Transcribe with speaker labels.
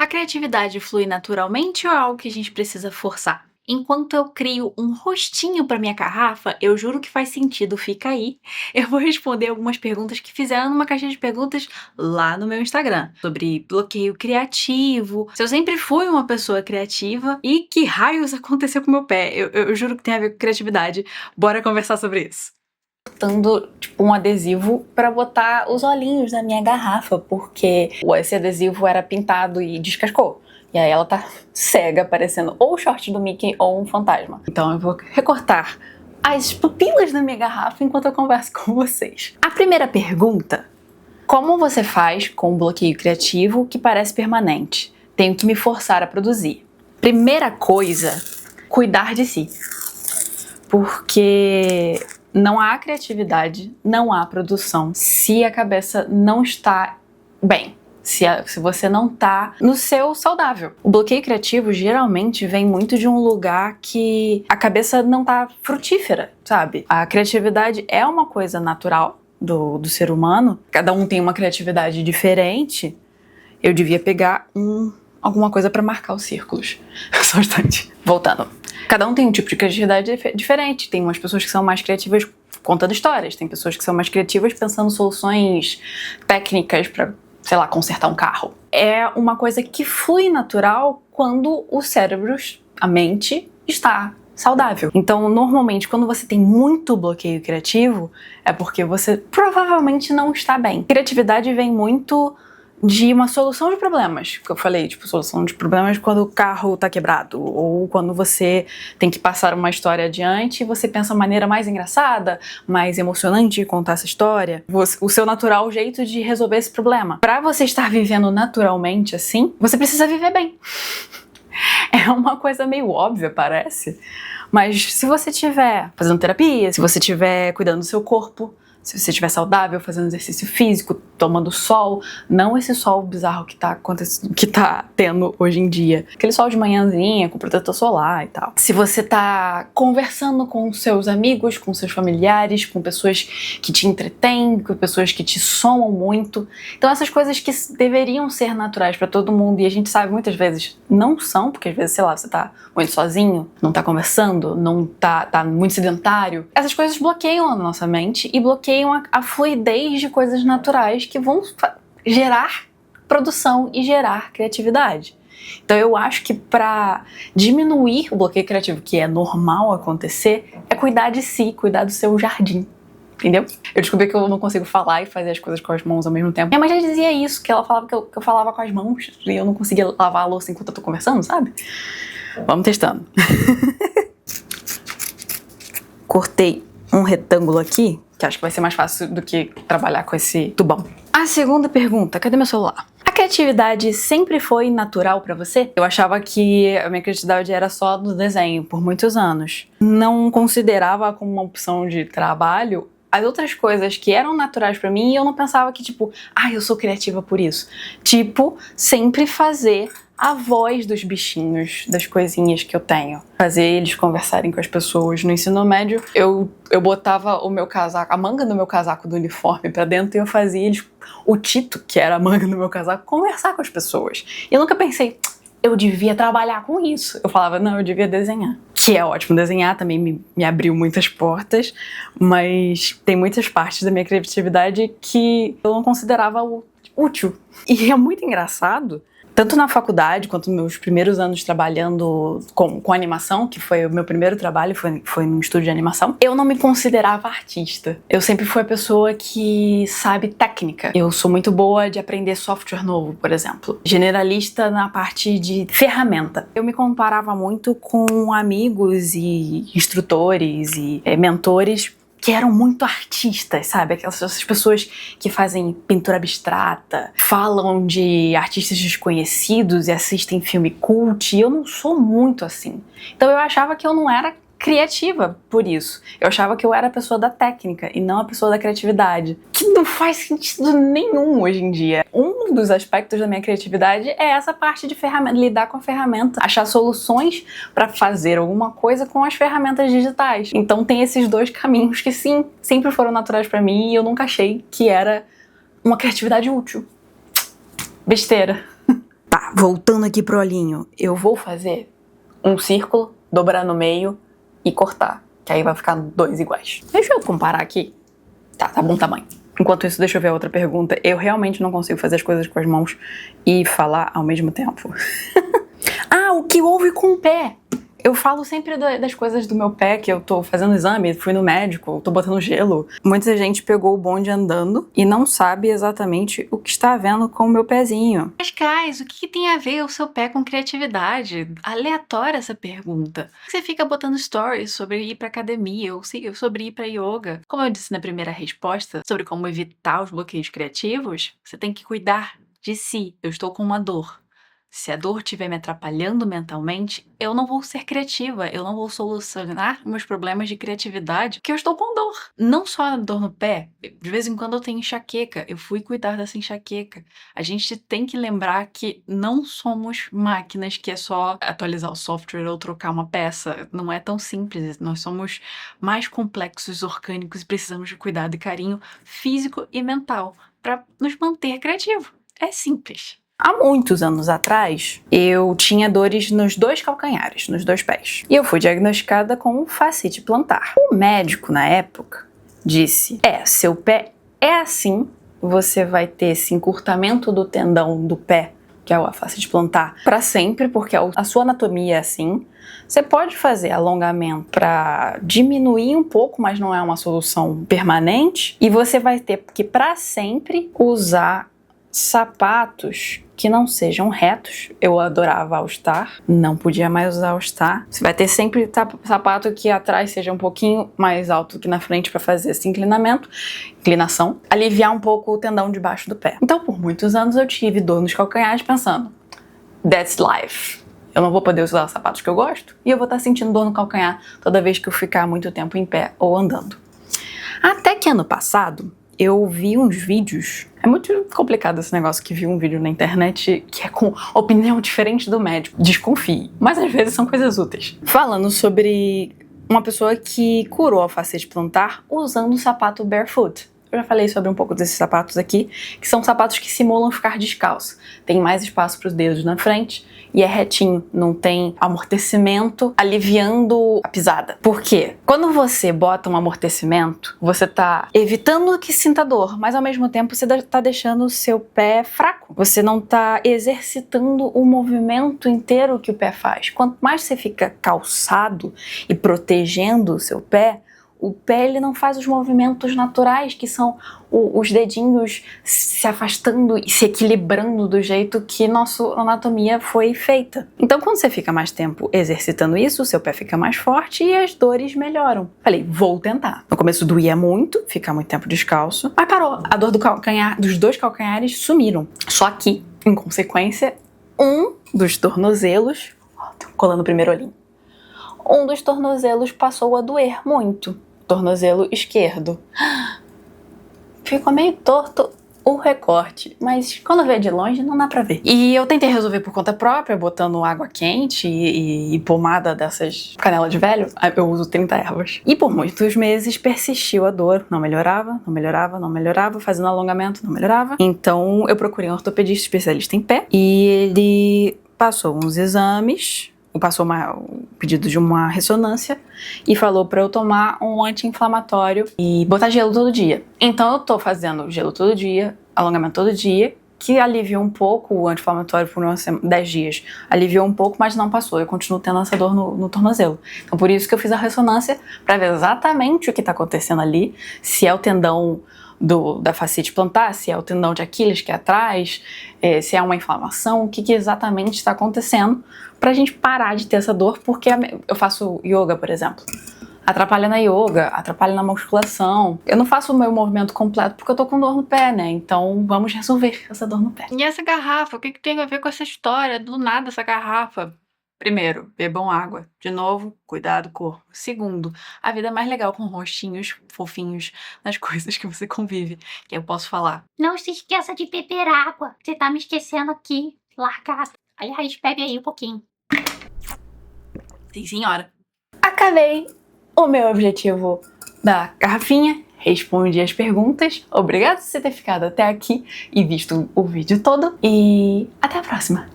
Speaker 1: A criatividade flui naturalmente ou é algo que a gente precisa forçar? Enquanto eu crio um rostinho para minha garrafa, eu juro que faz sentido, fica aí. Eu vou responder algumas perguntas que fizeram numa caixinha de perguntas lá no meu Instagram, sobre bloqueio criativo, se eu sempre fui uma pessoa criativa e que raios aconteceu com o meu pé. Eu juro que tem a ver com criatividade. Bora conversar sobre isso. Botando tipo um adesivo para botar os olhinhos na minha garrafa, porque esse adesivo era pintado e descascou. E aí ela tá cega, parecendo ou o short do Mickey ou um fantasma. Então eu vou recortar as pupilas da minha garrafa enquanto eu converso com vocês. A primeira pergunta: como você faz com um bloqueio criativo que parece permanente? Tenho que me forçar a produzir. Primeira coisa, cuidar de si. Porque não há criatividade, não há produção se a cabeça não está bem, se você não tá no seu saudável. O bloqueio criativo geralmente vem muito de um lugar que a cabeça não tá frutífera, sabe? A criatividade é uma coisa natural do ser humano, cada um tem uma criatividade diferente. Eu devia pegar alguma coisa pra marcar os círculos. Só um instante. Voltando. Cada um tem um tipo de criatividade diferente. Tem umas pessoas que são mais criativas contando histórias. Tem pessoas que são mais criativas pensando soluções técnicas pra, sei lá, consertar um carro. É uma coisa que flui natural quando o cérebro, a mente, está saudável. Então, normalmente, quando você tem muito bloqueio criativo, é porque você provavelmente não está bem. Criatividade vem muito de uma solução de problemas, que eu falei, tipo, solução de problemas quando o carro tá quebrado, ou quando você tem que passar uma história adiante e você pensa a maneira mais engraçada, mais emocionante de contar essa história, o seu natural jeito de resolver esse problema. Pra você estar vivendo naturalmente assim, você precisa viver bem. É uma coisa meio óbvia, parece, mas se você estiver fazendo terapia, se você estiver cuidando do seu corpo, se você estiver saudável, fazendo exercício físico, tomando sol, não esse sol bizarro que tá tendo hoje em dia. Aquele sol de manhãzinha, com protetor solar e tal. Se você tá conversando com seus amigos, com seus familiares, com pessoas que te entretêm, com pessoas que te somam muito. Então essas coisas que deveriam ser naturais pra todo mundo e a gente sabe muitas vezes não são, porque às vezes, sei lá, você tá muito sozinho, não tá conversando, não tá muito sedentário. Essas coisas bloqueiam a nossa mente e bloqueiam a fluidez de coisas naturais que vão gerar produção e gerar criatividade. Então eu acho que para diminuir o bloqueio criativo, que é normal acontecer, é cuidar de si, cuidar do seu jardim. Entendeu? Eu descobri que eu não consigo falar e fazer as coisas com as mãos ao mesmo tempo. Minha mãe já dizia isso, que ela falava que eu falava com as mãos e eu não conseguia lavar a louça enquanto eu tô conversando, sabe? Vamos testando. Cortei um retângulo aqui, que acho que vai ser mais fácil do que trabalhar com esse tubão. A segunda pergunta, cadê meu celular? A criatividade sempre foi natural pra você? Eu achava que a minha criatividade era só do desenho por muitos anos. Não considerava como uma opção de trabalho as outras coisas que eram naturais pra mim e eu não pensava que, tipo, eu sou criativa por isso. Tipo, sempre fazer a voz dos bichinhos, das coisinhas que eu tenho. Fazer eles conversarem com as pessoas. No ensino médio, eu botava o meu casaco, a manga do meu casaco do uniforme pra dentro e eu fazia eles, o Tito, que era a manga do meu casaco, conversar com as pessoas. E eu nunca pensei, eu devia trabalhar com isso. Eu falava, não, eu devia desenhar. Que é ótimo, desenhar também me abriu muitas portas, mas tem muitas partes da minha criatividade que eu não considerava útil. E é muito engraçado, tanto na faculdade quanto nos meus primeiros anos trabalhando com animação, que foi o meu primeiro trabalho, foi num estúdio de animação, eu não me considerava artista. Eu sempre fui a pessoa que sabe técnica. Eu sou muito boa de aprender software novo, por exemplo. Generalista na parte de ferramenta. Eu me comparava muito com amigos e instrutores e mentores que eram muito artistas, sabe? Essas pessoas que fazem pintura abstrata, falam de artistas desconhecidos e assistem filme cult, e eu não sou muito assim. Então eu achava que eu não era criativa por isso. Eu achava que eu era a pessoa da técnica e não a pessoa da criatividade. Que não faz sentido nenhum hoje em dia. Um dos aspectos da minha criatividade é essa parte de ferramenta, lidar com a ferramenta, achar soluções para fazer alguma coisa com as ferramentas digitais. Então tem esses dois caminhos que sim, sempre foram naturais para mim e eu nunca achei que era uma criatividade útil. Besteira. Tá, Tá, voltando aqui pro olhinho. Eu vou fazer um círculo, dobrar no meio e cortar. Que aí vai ficar 2 iguais. Deixa eu comparar aqui. Tá bom tamanho. Enquanto isso, deixa eu ver a outra pergunta. Eu realmente não consigo fazer as coisas com as mãos e falar ao mesmo tempo. O que houve com o pé? Eu falo sempre das coisas do meu pé, que eu tô fazendo exame, fui no médico, tô botando gelo. Muita gente pegou o bonde andando e não sabe exatamente o que está havendo com o meu pezinho. Mas, Kais, o que tem a ver o seu pé com criatividade? Aleatória essa pergunta. Você fica botando stories sobre ir pra academia ou sobre ir pra yoga. Como eu disse na primeira resposta, sobre como evitar os bloqueios criativos, você tem que cuidar de si. Eu estou com uma dor. Se a dor estiver me atrapalhando mentalmente, eu não vou ser criativa, eu não vou solucionar meus problemas de criatividade, porque eu estou com dor. Não só a dor no pé, de vez em quando eu tenho enxaqueca, eu fui cuidar dessa enxaqueca. A gente tem que lembrar que não somos máquinas que é só atualizar o software ou trocar uma peça. Não é tão simples, nós somos mais complexos, orgânicos e precisamos de cuidado e carinho físico e mental para nos manter criativos. É simples. Há muitos anos atrás, eu tinha dores nos 2 calcanhares, nos 2 pés. E eu fui diagnosticada com fascite plantar. O médico, na época, disse: seu pé é assim, você vai ter esse encurtamento do tendão do pé, que é a fascite plantar, para sempre, porque a sua anatomia é assim. Você pode fazer alongamento para diminuir um pouco, mas não é uma solução permanente. E você vai ter que, para sempre, usar sapatos que não sejam retos. Eu adorava All Star, não podia mais usar All Star. Você vai ter sempre sapato que atrás seja um pouquinho mais alto que na frente para fazer esse inclinação, aliviar um pouco o tendão de baixo do pé. Então, por muitos anos eu tive dor nos calcanhares pensando, that's life. Eu não vou poder usar os sapatos que eu gosto e eu vou estar sentindo dor no calcanhar toda vez que eu ficar muito tempo em pé ou andando. Até que ano passado, eu vi uns vídeos. É muito complicado esse negócio que vi um vídeo na internet que é com opinião diferente do médico. Desconfie. Mas às vezes são coisas úteis. Falando sobre uma pessoa que curou a fascite plantar usando o sapato barefoot. Eu já falei sobre um pouco desses sapatos aqui, que são sapatos que simulam ficar descalço. Tem mais espaço para os dedos na frente e é retinho, não tem amortecimento aliviando a pisada. Por quê? Quando você bota um amortecimento, você tá evitando que sinta dor, mas ao mesmo tempo você tá deixando o seu pé fraco. Você não tá exercitando o movimento inteiro que o pé faz. Quanto mais você fica calçado e protegendo o seu pé, o pé ele não faz os movimentos naturais, que são os dedinhos se afastando e se equilibrando do jeito que nossa anatomia foi feita. Então, quando você fica mais tempo exercitando isso, o seu pé fica mais forte e as dores melhoram. Falei, vou tentar. No começo doía muito, ficar muito tempo descalço, mas parou. A dor do calcanhar, dos 2 calcanhares sumiram. Só que, em consequência, um dos tornozelos, tô colando o primeiro olhinho, um dos tornozelos passou a doer muito. Tornozelo esquerdo. Ficou meio torto o recorte, mas quando vê de longe não dá pra ver. E eu tentei resolver por conta própria, botando água quente e pomada dessas canela de velho. Eu uso 30 ervas. E por muitos meses persistiu a dor. Não melhorava, não melhorava, não melhorava. Fazendo alongamento, não melhorava. Então eu procurei um ortopedista especialista em pé e ele passou uns exames, passou o pedido de uma ressonância e falou pra eu tomar um anti-inflamatório e botar gelo todo dia. Então eu tô fazendo gelo todo dia, alongamento todo dia, que aliviou um pouco o anti-inflamatório por 10 dias. Aliviou um pouco, mas não passou. Eu continuo tendo essa dor no tornozelo. Então por isso que eu fiz a ressonância, pra ver exatamente o que tá acontecendo ali, se é o tendão da fascite plantar, se é o tendão de Aquiles que é atrás, se é uma inflamação, o que exatamente está acontecendo, pra gente parar de ter essa dor, porque eu faço yoga, por exemplo. Atrapalha na yoga, atrapalha na musculação. Eu não faço o meu movimento completo porque eu tô com dor no pé, né? Então vamos resolver essa dor no pé. E essa garrafa, o que tem a ver com essa história? Do nada essa garrafa. Primeiro, bebam água. De novo, cuidado com o corpo. Segundo, a vida é mais legal com rostinhos fofinhos nas coisas que você convive. Que eu posso falar.
Speaker 2: Não se esqueça de beber água. Você tá me esquecendo aqui. Largado. Aliás, bebe aí um pouquinho.
Speaker 1: Sim, senhora. Acabei o meu objetivo da garrafinha. Respondi as perguntas. Obrigada por você ter ficado até aqui e visto o vídeo todo. E até a próxima.